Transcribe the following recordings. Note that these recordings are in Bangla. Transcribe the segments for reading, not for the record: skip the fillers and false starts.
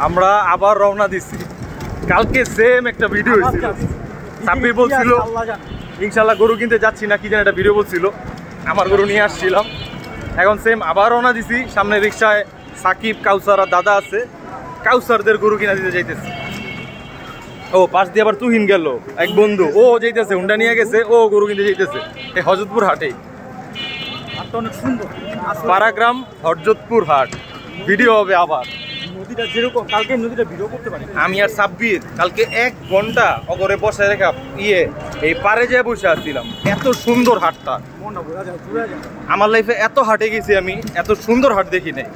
আমরা আবার রওনা দিছি। কালকে সেম একটা ভিডিও হয়েছিল, সাব্বির বলছিল ইনশাল্লাহ গরু কিনতে যাচ্ছি না কি যেন একটা ভিডিও বলছিল, আমার গরু নিয়ে আসছিলাম। এখন সেম আবার রওনা দিছি। সামনে রিক্সায় সাকিব, কাউসার আর দাদা আছে, কাউসারদের গরু কিনা দিতে যাইতেছি। ও পাশ দিয়ে আবার তুহিন গেল এক বন্ধু, ও যাইতেছে হুন্ডা নিয়ে গেছে, ও গরু কিনতে যাইতেছে এই হজরতপুর হাটে। অনেক সুন্দর পাড়াগ্রাম হরজতপুর হাট ভিডিও হবে আবার। নদীটা যেরকম কালকে নদীটা ভিডিও করতে পারি আমি আর সাব্বির কালকে 1 ঘন্টা অগরে বসে রেখা এই পারে যেয়ে বসে আসছিলাম। এত সুন্দর হাটটা, আমার লাইফে এত হাটে গেছি আমি, এত সুন্দর হাট দেখি নাই।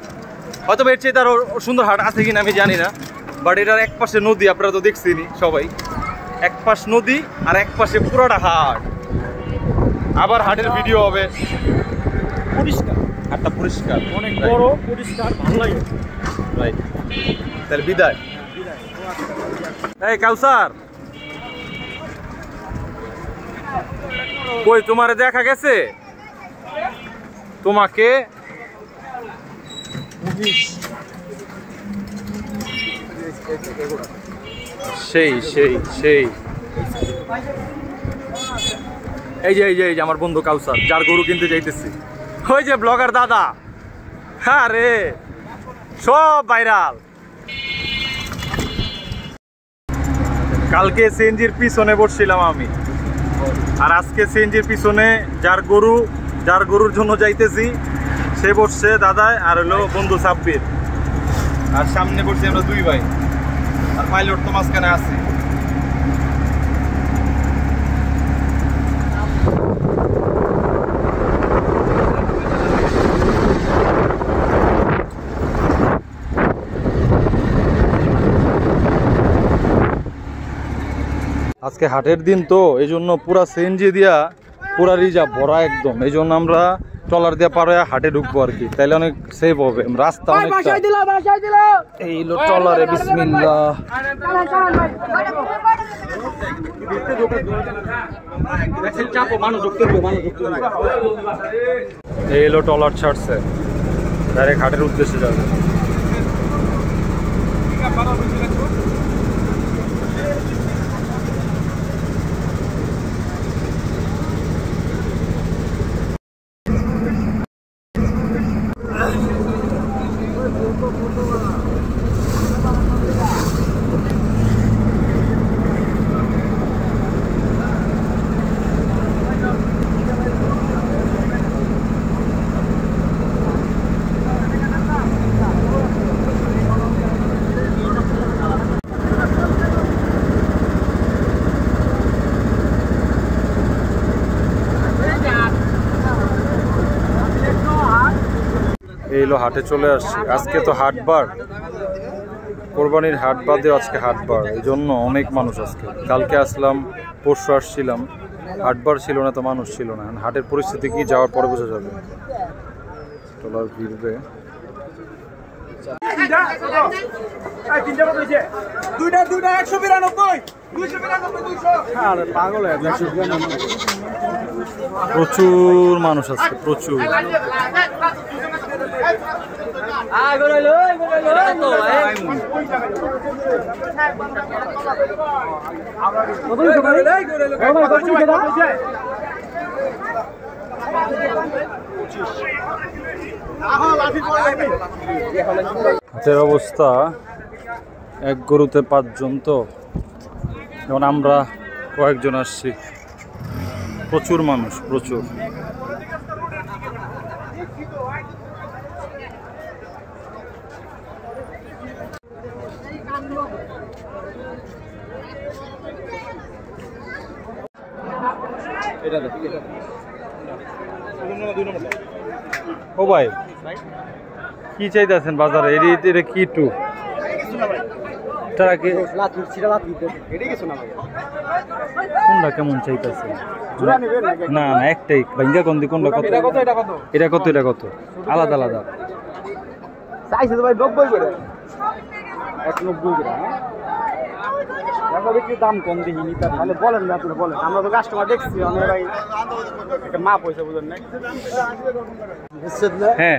হয়তো এর চেয়ে তার সুন্দর হাট আছে কিনা আমি জানি না, বাট এটার এক পাশে নদী, আপনারা তো দেখছেনই সবাই, এক পাশ নদী আর এক পাশে পুরোটা হাট। আবার হাটের ভিডিও হবে, পরিষ্কার হাটটা পরিষ্কার, অনেক বড় পরিষ্কার, ভালো লাগে। রাইট, তাহলে বিদায়। এই কাউসার কই, তোমারে দেখা গেছে? তোমাকে সেই সেই সেই এই যে আমার বন্ধু কাউসার, যার গরু কিনতে যাইতেছি। ওই যে ব্লগার দাদা, হ্যাঁ রে, সব ভাইরাল। কালকে সিএনজির পিছনে বসছিলাম আমি, আর আজকে সিএনজির পিছনে যার গরুর জন্য যাইতেছি সে বসছে দাদায়, আর হলো বন্ধু সাব্বির, আর সামনে বসছি আমরা 2 ভাই, আর পাইলট তো মাঝখানে আছে। আজকে হাটের দিন তো এই জন্য পুরা সিএনজি দিয়া পুরা রিজার্ভ ভরা একদম, এই জন্য আমরা ট্রলার দিয়ে পার হয়ে হাটে ঢুকবো আর কি, তাইলে অনেক সেভ হবে। রাস্তা অনেকটা এই হলো ট্রলারে, বিসমিল্লাহ। এই হলো ট্রলার ছাড়ছে, ডাইরেক্ট হাটের উদ্দেশ্যে যাবে। এই হলো হাটে চলে আসছি। আজকে তো হাটবার, কোরবানির হাট বাদে আজকে হাটবার, এই জন্য অনেক মানুষ আজকে। কালকে আসলাম, পরশু আসছিলাম, হাটবার ছিল না তো মানুষ ছিল না। হাটের পরিস্থিতি কি যাওয়ার পরে বোঝা যাবে। ট্রলার ভিড়বে। প্রচুর মানুষ আছে, প্রচুর। হাটের অবস্থা, এক গরুতে 5 জন, তো যেমন আমরা কয়েকজন আসছি। প্রচুর মানুষ, প্রচুর। ও ভাই, কি চাইতেছেন বাজারে? এটা কি টু কোনটা কেমন চাইতেছে? না না, একটাই ভাঙ্গা কোন দি, কোনটা কত? এটা কত, এটা কত? আলাদা আলাদা। 190 গ্রাম একটু দাম কম দেখিনি তাহলে বলেন না আপনি বলেন আমরা তো কাস্টমার দেখছি আমরা ভাই একটা মাপ হয়েছে বুঝলেন না হ্যাঁ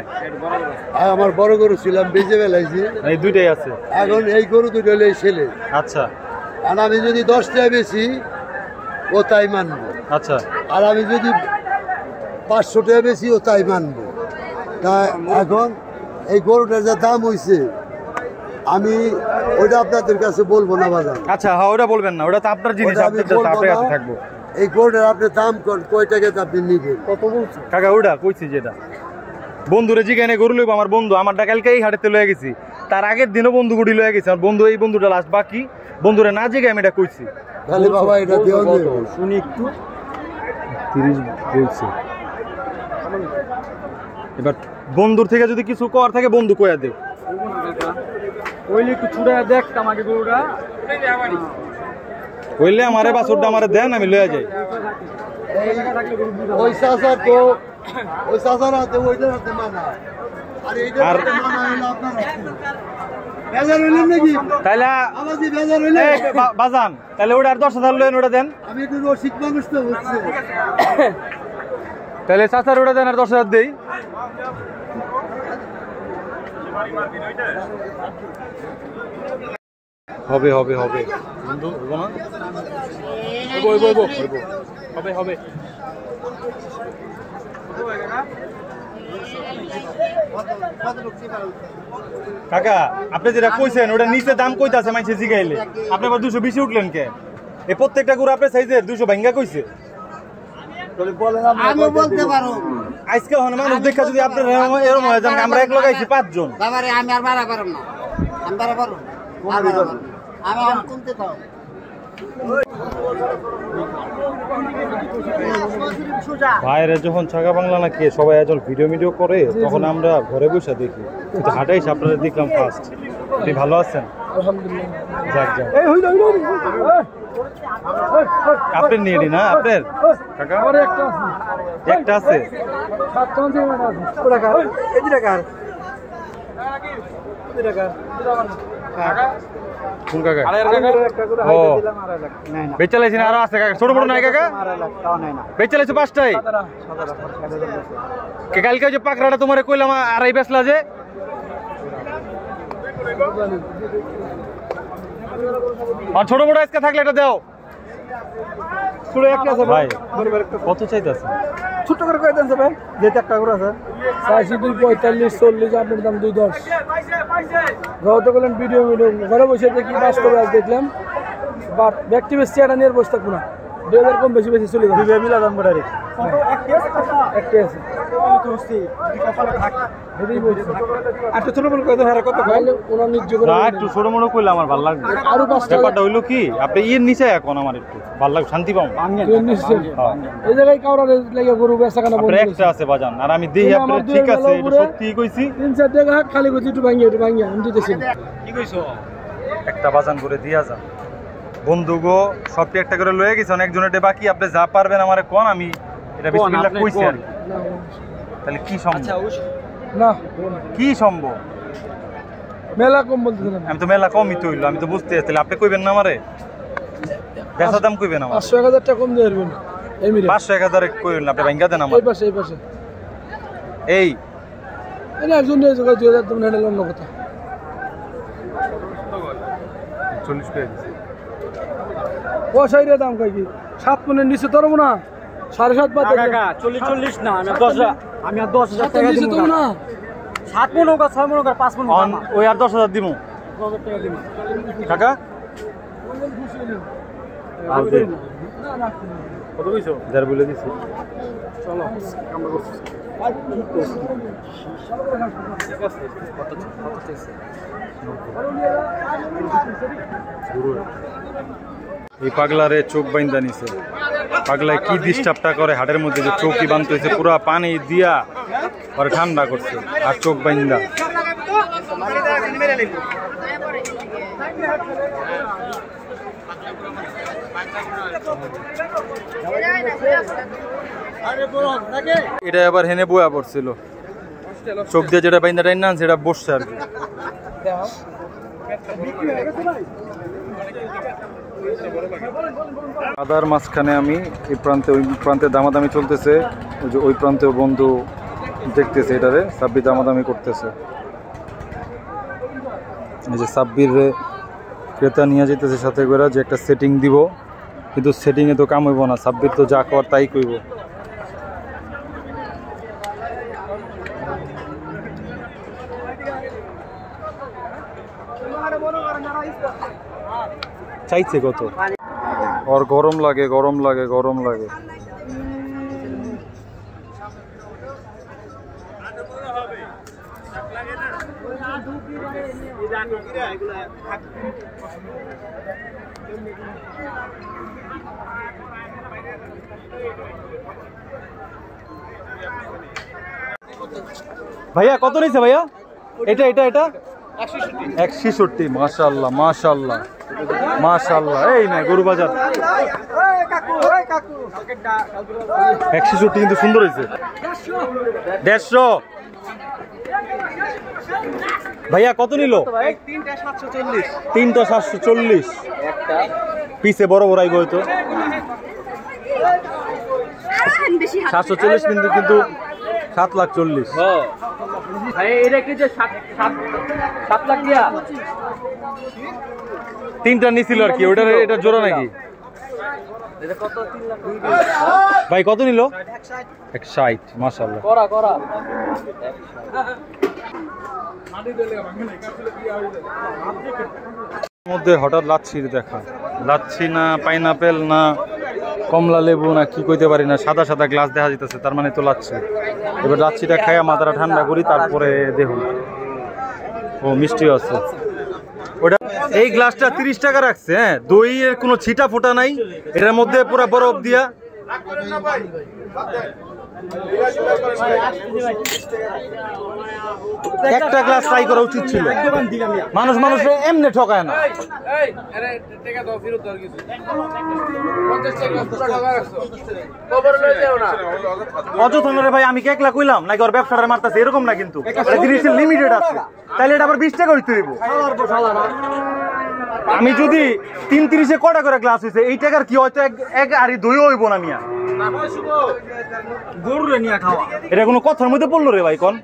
আমার বড় গরু ছিলাম বেঁচে ফেলাইছি এই দুইটাই আছে এখন এই গরু দুটো হলে ছেলে আচ্ছা আর আমি যদি 10 টাকা বেশি ও তাই মানবো আচ্ছা আর আমি যদি 500 টাকা বেশি ও তাই মানবো তা এখন এই গরুটার যা দাম হয়েছে আমি ওইটা আপনাদের কাছে বলবো না বাজার আচ্ছা হ্যাঁ ওটা বলবেন না ওটা তো আপনার জিনিস ওটা আমি আপনার বলবো কাছে না। থাকবো এই গরুটার আপনি দাম কয় টাকাতে আপনি নিবেন কত বলছো কাকা ওটা কইছি যেটা বন্ধুরে জিগানে গরু লইব আমার বন্ধু আমারটা কালকে এই হাটেতে লয়ে গেছি তার আগের দিনও বন্ধু গুড়ি লয়ে গেছি আমার বন্ধু এই বন্ধুটা লাস্ট বাকি বন্ধুরে না জিগায় আমি এটা কইছি তাহলে বাবা এটা দেওয়া নেই শুনি একটু 30 বলছে এবার বন্ধুর থেকে যদি কিছু কর থাকে বন্ধু কইয়া দে ওইলে একটু ছুড়ে দেখ আমাকে গরুটা কইলে আমারে বাছুরটা আমারে দেন আমি লয়ে যাই ওই চাষার তো ওই চাষার হাতে ওইটার হাতে মানা আর এইটার আর- হাতে মানা হইলো আপনার হাতে। বেজার হইলেন নাকি তাইলে আমার যে বেজার হইলে এই বাজান তাহলে ওটা আর 10,000 লয়েন ওটা দেন আমি একটু রসিক মানুষ তো হচ্ছে তাহলে চাচার ওটা দেন আর 10,000 দেই হবে হবে হবে বন্ধু হবো না হবে হবে কাকা আপনি যেটা কইছেন ওটা নিচে দাম কইতাছে মাইছে জিগাইলে আপনি আবার 220 উঠলেন কে এই প্রত্যেকটা গরু আপনার সাইজের 200 ভাঙ্গা কইছে আমি বলতে পারো আজকে হন মানুষ দেখা যদি আপনার এরকম হয় যেমন আমরা এক লাগাইছি 5 জন বাবারে আমি আর বাড়া পারব না আমি বাড়া পারব আমি আর কমতে থাও বাইরে যখন ছাগা বাংলা না কে সবাই একজন ভিডিও করে তখন আমরা ঘরে বসে দেখি কিন্তু হাটাই আপনারা দেখলাম ফার্স্ট আপনি ভালো আছেন আলহামদুলিল্লাহ যাক যাক এই হইলো আপনার নিয়ে নি না আপনার কাকা আরে একটা আছে একটা আছে 7 টাকা দিয়ে আছে ওটা কার এই যে কার এটা কার কোন কাকা একটা করে ও হাইটা দিলাম আর লাখ নাই না বেচালাইছি না আরো আছে কাকা ছোট বড় নাই কাকা আর লাখ তাও নাই না বেচালাইছি 5টাই কে কালকে যে পাকড়াটা তোমারে কইলাম আড়াই বেচলা যে আর ছোট বড় আজকে থাকলে এটা দাও পুরো একটা আছে ভাই বড় একটা কত চাইতাছে ছোট করে কই দেন ভাই যেটা একটা করে আছে চাইছি 245 40 আপনার দাম 210 যত বলেন ভিডিও ঘরে বসে দেখি বাস্তবে আজ দেখলাম বাট ব্যক্তি বেশি এটা নিয়ে বসে থাকবো না 2000 কম বেশি বেশি চলে যাবে দুই মিলা দাম বড়ারে একটা আছে তো হচ্ছে কপালে থাক এটাই বলছি আর তো ছোট বড় কই দেন আর কত ভাই ওনা নিজ করে না একটু ছোট মোটো কইলে আমার ভালো লাগবে আরো 5 টাকা ব্যাপারটা হইলো কি আপনি ইয়ের নিচে এখন আমার একটু ভালো লাগবে শান্তি পাবো এই জায়গায় কাউরা লাগে গরু বেচা কেনা আপনার একটা আছে বাজান আর আমি দেখি আপনার ঠিক আছে এটা সত্যি কইছি 3-4 টাকা খালি কইছি একটু ভাঙিয়ে আমি দিতেছি কি কইছো একটা বাজান করে দিয়া যান বন্ধু গো সবটি একটা করে লয়ে গেছেন একজনেরটা বাকি আপনি যা পারবেন আমারে কোন আমি এটা বিসমিল্লাহ কইছি আর কি। তাহলে কি সম্ভব না কি সম্ভব মেলা কম বলতেছেন আমি তো মেলা কমই তো হইলো আমি তো বুঝতে তাহলে আপনি কইবেন না আমারে বেচা দাম কইবেন আমার 500-1000 টাকা কম দিয়ে দিবেন এই মিরে 500-1000 কইবেন আপনি ভাঙ্গা দেন আমার এই পাশে এই এই একজন দিয়ে জায়গা 2000 তুমি হেডে লন কথা 40 করে দিছি ও সাইরে দাম কই কি 7 মনের নিচে ধরব না 7.5 বাদ কাকা 40 না আমি আর 10000 টাকা দিব না 7 মন হোক 6 মন হোক 5 মন অন ওই আর 10,000 দিমু 1000 টাকা দিব কাকা না না কত কইছো যার বলে দিছি চলো আমরা করছি এই পাগলারে চোখ বাইন্দা নিছে পাগলায় কি ডিস্টার্বটা করে হাটের মধ্যে যে চৌকি বানতেছে পুরা পানি দিয়া আর ঠান্ডা করছে আর চোখ বাইন্দা এটা আবার হেনে বয়া পড়ছিল চোখ দিয়ে যেটা বাইন্দা টাইন না সেটা বসছে আর কি আদার মাঝখানে আমি এই প্রান্তে ওই প্রান্তে দামাদামি চলতেছে, ওই যে ওই প্রান্তে বন্ধু দেখতেছে এটারে, সাব্বির দামাদামি করতেছে। এই যে সাব্বির ক্রেতা নিয়ে যেতেছে সাথে করে যে একটা সেটিং দিব, কিন্তু সেটিংয়ে তো কাম হইব না, সাব্বির তো যা কর তাই কইব। চাইছে কত? ওর গরম লাগে, গরম লাগে, গরম লাগে। ভাইয়া কত নিছে ভাইয়া? এটা এটা এটা 166। মাশাআল্লাহ মাশাআল্লাহ মাশাআল্লাহ। এই না গরু বাজার 166 কিন্তু সুন্দর হয়েছে। 150 ভাইয়া কত নিল? 3টা 740। পিছে বড় বড় আইব হয়তো 740 কিন্তু 7,40,000। তিনটা নিছিল আর কি, ওটার এটা জোড়া নাকি ভাই? কত নিল? 160। মাশাআল্লাহ। মধ্যে হঠাৎ লাচ্ছির দেখা, লাচ্ছি না পাইনাপেল না কমলা লেবু না কি কইতে পারি না, সাদা সাদা গ্লাস দেখা যেতেছে, তার মানে তো লাচ্ছি। এবার লাচ্ছিটা খাইয়া মাথাটা ঠান্ডা করি, তারপরে দেখুন। ও মিষ্টি আছে ওটা। এই গ্লাসটা 30 টাকা রাখছে। হ্যাঁ, দইয়ের কোনো ছিটা ফোটা নাই, এটার মধ্যে পুরো বরফ দিয়া। একটা গ্লাস ট্রাই করা উচিত ছিল, মানুষ মানুষে এমনি ঠকায় না। অযথা না রে ভাই, আমি কেকলা কইলাম নাকি ওর ব্যবসাটা মারতেছে এরকম না, কিন্তু জিনিসের লিমিটেড আছে, তাহলে এটা আবার 20 টাকা হইতে হইব। আমি যদি 330-এ কটা করে গ্লাস হয়েছে, এই টাকার কি হয়তো এক আড়ি দইও হইব না মিয়া। গরুরে নিয়ে খাওয়া এটা কোনো কথার মধ্যে পড়লো রে ভাই? কোন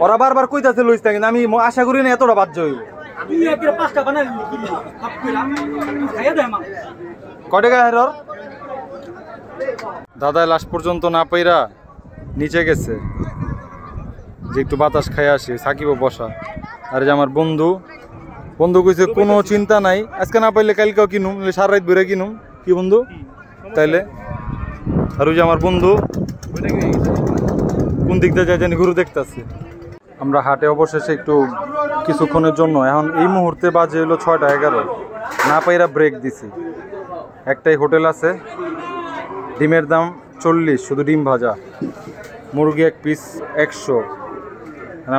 ওরা বারবার কইতাছে লইস, কিন্তু আমি আশা করি না এতটা বাদ হইব। কয় টাকা হেরর? দাদা লাস্ট পর্যন্ত না পাইরা নিচে গেছে যে একটু বাতাস খাই আসি, সাকিব বসা। আর যে আমার বন্ধু কইছে কোনো চিন্তা নাই, আজকে না পাইলে কালকেও কিনুম, সারা রাত বেড়ে কিনুম। কি বন্ধু তাইলে? আর ওই যে আমার বন্ধু কোন দিক দিয়ে যায় জানি, ঘুরে দেখতেছি। আমরা হাটে অবশেষে একটু কিছুক্ষণের জন্য, এখন এই মুহূর্তে বাজে হলো 6টা 11, না পাইরা ব্রেক দিছি। একটাই হোটেল আছে, ডিমের দাম 40, শুধু ডিম ভাজা, মুরগি এক পিস 100।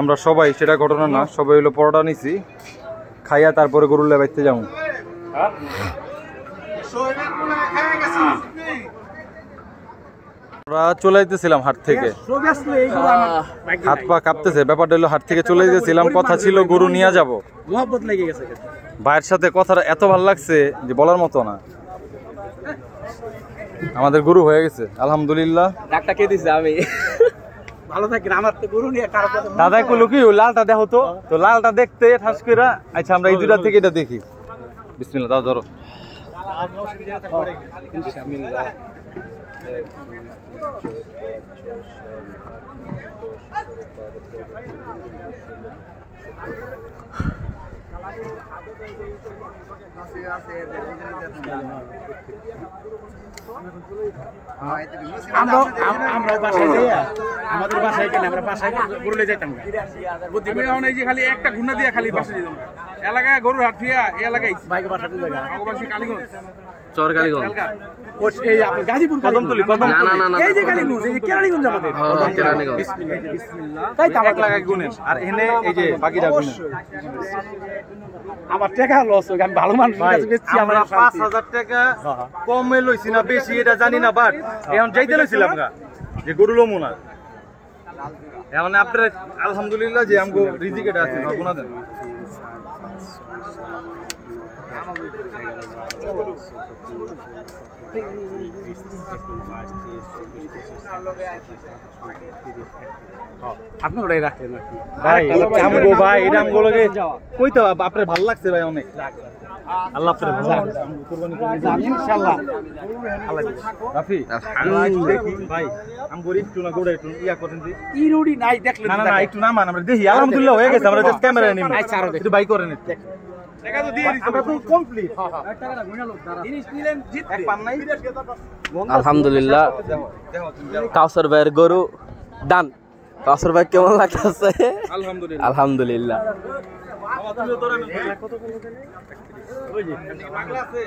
আমরা সবাই, সেটা ঘটনা না, সবাই হলো পরোটা নিছি, খাইয়া তারপরে গরুলে বাইতে যাবো। আমরা চলে যেতেছিলাম হাট থেকে, হাত পা কাঁপতেছে। ব্যাপারটা হলো হাট থেকে চলে যেতেছিলাম, কথা ছিল গরু নিয়ে যাব। ভাইয়ের সাথে কথাটা এত ভালো লাগছে যে বলার মতো না। আমাদের গরু হয়ে গেছে আলহামদুলিল্লাহ। ডাকটা কে দিছে? আমি ভালো থাকি, আমার তো গরু নিয়ে কারো কথা। দাদা কইলো কি লালটা দেখো তো লালটা দেখতে ঠাস কইরা। আচ্ছা আমরা এই দুইটা থেকে এটা দেখি। বিসমিল্লাহ, দাও ধরো। আমাদের বাসায় কেন, আমরা বাসায় গরুলে যাইতাম। আমি এই যে খালি একটা ঘুনা দিয়া খালি বাসায় যেতাম। এলাকায় গরুর হাট ফিয়া এই এলাকায় বাইকে বাসাতে জায়গা আগবাসী কালীগঞ্জ, চর কালীগঞ্জ, এই আপনি গাজীপুর কদমতলি, এই যে কালীগঞ্জ, এই যে কেরানীগঞ্জ আমাদের কেরানীগঞ্জ। বিসমিল্লাহ, তাই তামাক লাগাই গুনেন, আর এখানে এই যে বাকিটা গুনেন। আমার টাকা লস হই, আমি ভালো মানুষ কাছে বেচছি। আমরা 5000 টাকা কমে লইছি না বেশি এটা জানি না, বাট এখন যাইতে লইছিলাম গা যে গরু লমু না। এখন আপনার আলহামদুলিল্লাহ যে আমগো রিজিক এটা আছে গুণা দেন। আপনি ওটাই রাখেন ভাই আমগো ভাই এটা আমগো লগে কইতে আপনার ভালো লাগছে ভাই অনেক। আল্লাহ আপনার ভালো লাগছে কুরবানি করে ইনশাআল্লাহ। আল্লাহ রাফি আমি দেখি ভাই আমগো একটু না গোড়া একটু ইয়া করেন দি ইরুডি নাই দেখলেন না না একটু নামান আমরা দেখি আলহামদুলিল্লাহ হয়ে গেছে আমরা জাস্ট ক্যামেরা নিব একটু বাই করেন টাকা তো দিয়ে দিছি আমরা তো কমপ্লিট টাকা না গুণা লোক দাঁড়া জিনিস নিলেন জিতবে এক পান নাই। আলহামদুলিল্লাহ কাউসার ভাইয়ের গরু ডান। কাউসার ভাই কেমন লাগতেছে? আলহামদুলিল্লাহ আলহামদুলিল্লাহ। বাবা তুমি তোরা কত কত ওই যে পাগলা আছে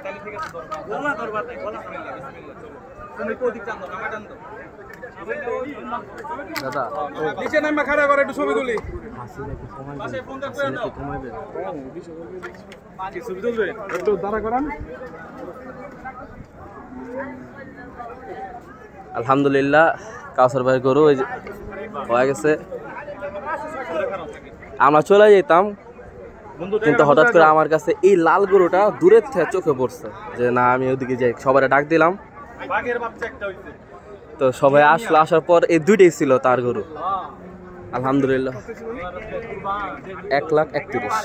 তাহলে ঠিক আছে বলা দরবার নাই বলা বিসমিল্লাহ চলো তুমি কোন দিক টান দাও নামা টান দাও দাদা নিচে নামা খাড়া করে একটু ছবি তুলি পাশে ফোনটা করে দাও কি ছবি তুলবে একটু দাঁড়া করান। আলহামদুলিল্লাহ কাউসার ভাইয়ের গরু ওই যে হয়ে গেছে। আমরা চলে যেতাম কিন্তু হঠাৎ করে আমার কাছে এই লাল গরুটা দূরের থেকে চোখে পড়ছে যে না আমি ওদিকে যাই। সবাই ডাক দিলাম বাঘের বাচ্চা একটা হইছে তো সবাই আসলো। আসার পর এই দুইটাই ছিল তার গরু। আলহামদুলিল্লাহ 1,31,000।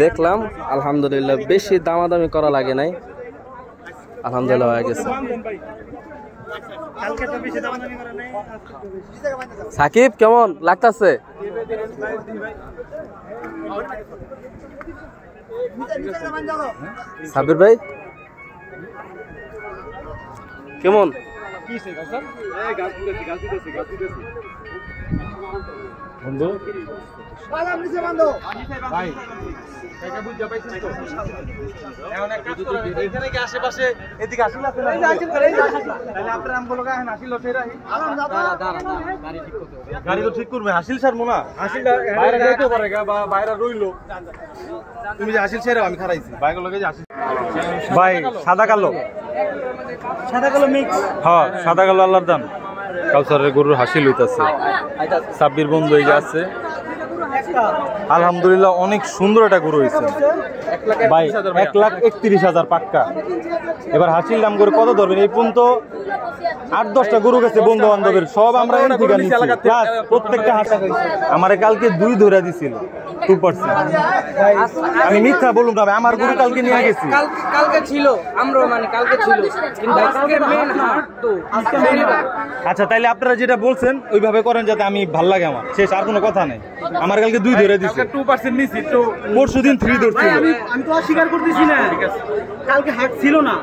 দেখলাম আলহামদুলিল্লাহ বেশি দামাদামি করা লাগে নাই। আলহামদুলিল্লাহ হয়ে গেছে। সাকিব কেমন লাগতেছে? সাবির ভাই কেমন? বন্ধু ভাই এখানে কি আশেপাশে এদিকে আসিল আছে তাহলে আপনার আমগুলো গায়ে আসিল গাড়ি তো ঠিক করবে হাসিল স্যার মোনা হাসিল বাইরে যাইতে পারে বা বাইরে রইলো তুমি যে হাসিল ছেড়ে আমি খারাইছি বাইগুলো যে হাসিল ভাই সাদা কালো মিক্স হ্যাঁ সাদা কালো আল্লাহর দান কাউসারের গরুর হাসিল হইতাছে সাব্বির বন্ধু এই যে আছে। আলহামদুলিল্লাহ অনেক সুন্দর একটা গরু হয়েছে ভাই 1,31,000 পাক্কা। এবার হাসিল দাম করে কত ধরবেন? এই পর্যন্ত 8-10টা গরু গেছে বন্ধু বান্ধবের সব আমরা এর থেকে নিচ্ছি প্রত্যেকটা হাসা আমারে কালকে 2 ধরে দিছিল 2%। আমি মিথ্যা বলুন না ভাই আমার গরু কালকে নিয়ে গেছি কালকে ছিল আমরা মানে কালকে ছিল কিন্তু আজকে মেন হাট তো আজকে মেন। আচ্ছা তাইলে আপনারা যেটা বলছেন ওইভাবে করেন যাতে আমি ভাল লাগে আমার শেষ আর কোনো কথা নেই। আমার কালকে 2 ধরে দিছে 2% নিছি তো পরশুদিন 3 ধরছিল। আমি তো অস্বীকার করতেছি না কালকে হাট ছিল না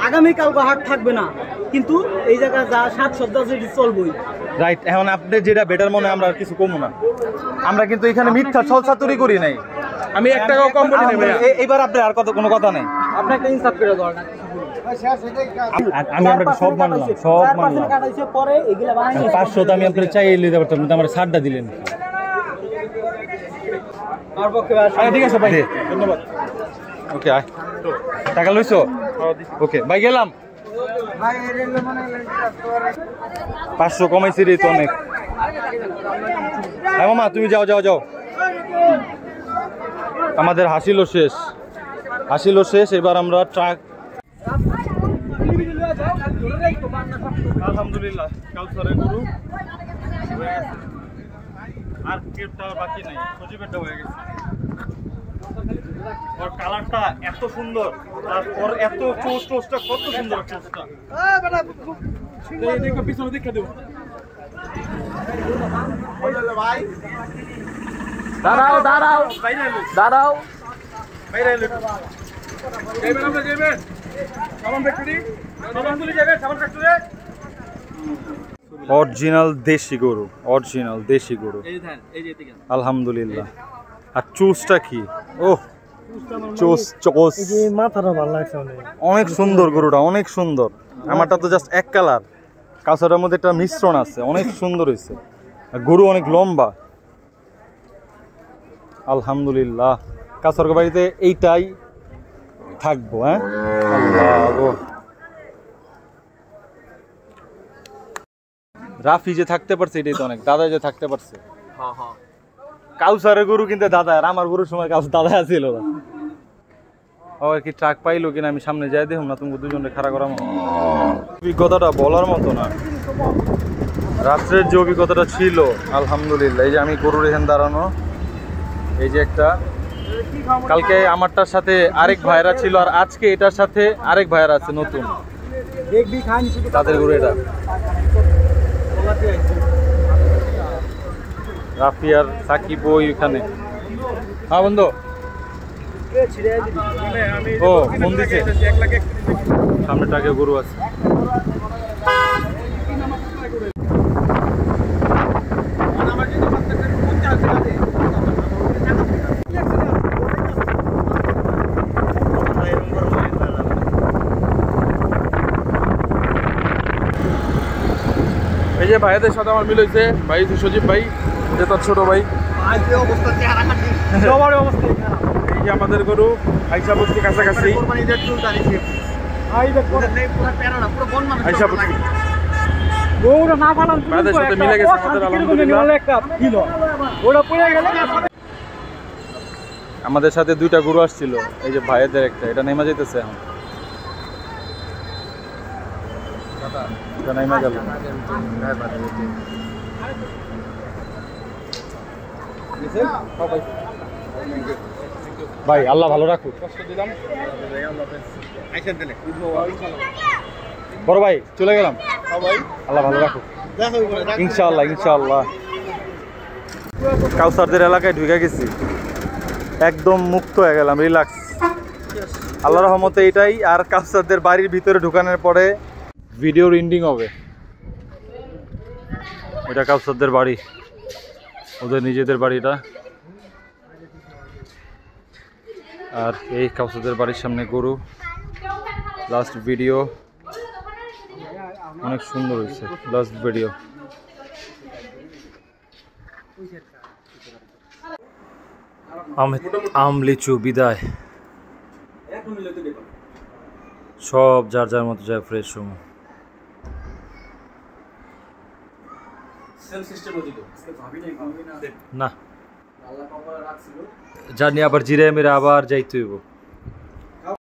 আগামী কালকে হাট থাকবে না কিন্তু এই জায়গা যা 7 সপ্তাহ ধরে চলবেই রাইট। এখন আপনি যেটা বেটার মনে আমরা আর কিছু কমু না আমরা কিন্তু এখানে মিথ্যা ছলছাতুরি করি নাই। আমি 1 টাকাও কম বলি না ভাই এইবার আপনি আর কত কোনো কথা নাই আপনি একটা ইনসাফ করে দাও না আমি আমরা সব মানলাম কাটাইছে পরে এগুলা বানাই 500 তো আমি আপনাদের চাইয়ে নিতে পারতাম কিন্তু আমার 60টা দিলেন। আর পক্ষে ঠিক আছে ভাই ধন্যবাদ। ওকে আয় টাকা লইছো ওকে ভাই গেলাম 500 কমাইছি রে তো অনেক। হ্যাঁ মামা তুমি যাও যাও যাও আমাদের হাসিলও শেষ এবার আমরা ট্রাক আলহামদুলিল্লাহ কাউসারের গরু আর কেউটা বাকি নাই সজীবেরটা হয়ে গেছে। ওর কালারটা এত সুন্দর আর ওর এত টোস্টটা কত সুন্দর টোস্টটা দেখো পিছনে দেখে দেব ভাই দাঁড়াও বাইরে এলো যাবেন আমরা যাবেন সাবান ফ্যাক্টরি অরিজিনাল দেশি গরু আলহামদুলিল্লাহ। আর চুসটা কি ওহ চুস মাথাটা ভালো লাগছে অনেক সুন্দর গরুটা অনেক সুন্দর। আমারটা তো জাস্ট এক কালার কাঁচাটার মধ্যে একটা মিশ্রণ আছে অনেক সুন্দর হয়েছে গরু অনেক লম্বা আলহামদুলিল্লাহ। কাছার বাড়িতে এইটাই থাকবো। হ্যাঁ আল্লাহ রাফি যে থাকতে পারছে এটাই তো অনেক, দাদা যে থাকতে পারছে। হ্যাঁ হ্যাঁ কাউসারের গরু কিন্তু দাদা, আর আমার গরুর সময় দাদা ছিল না। ও আর কি ট্রাক পাইলো কিনা আমি সামনে যাই দেখুন না, তুমি দুজনে খাড়া করার মতো অভিজ্ঞতাটা বলার মতো না। রাত্রের যে অভিজ্ঞতাটা ছিল আলহামদুলিল্লাহ। এই যে আমি গরুর এখানে দাঁড়ানো, এই যে একটা, কালকে আমারটার সাথে আরেক ভাইরা ছিল, আর আজকে এটার সাথে আরেক ভাইরা আছে নতুন, তাদের গরু এটা। রাফি আর সাকিব ওইখানে। হ্যাঁ বন্ধু, ও ফোন দিছে, সামনেটাকে গরু আছে। এই যে ভাইয়াদের সাথে আমার মিল হয়েছে, ভাই হচ্ছে সজীব ভাই, যে তার ছোট ভাই। এই যে আমাদের গরু আইসা বস্তি কাছাকাছি, আইসা বস্তি ভাইয়াদের সাথে মিলে গেছে আমাদের আলহামদুলিল্লাহ। আমাদের সাথে দুইটা গরু আসছিল, এই যে ভাইয়াদের একটা, এটা নেমা যেতেছে এখন, এটা নেমা গেল। ভাই আল্লাহ ভালো রাখুক, বড় ভাই চলে গেলাম, আল্লাহ ভালো রাখুক, ইনশাআল্লাহ ইনশাআল্লাহ। কাউসারদের এলাকায় ঢুকে গেছি, একদম মুক্ত হয়ে গেলাম, রিল্যাক্স, আল্লাহর রহমতে এটাই। আর কাউসারদের বাড়ির ভিতরে ঢুকানোর পরে ভিডিওর এন্ডিং হবে। এটা কাউসারদের বাড়ি, ওদের নিজেদের বাড়িটা। আর এই কাউসারদের বাড়ির সামনে গরু। লাস্ট ভিডিও অনেক সুন্দর হয়েছে, লাস্ট ভিডিও। আম লিচু বিদায়, সব যার যার মতো যায় ফ্রেশ রুম। না জানি আবার জিরে মেরে আবার যাইতে হইব।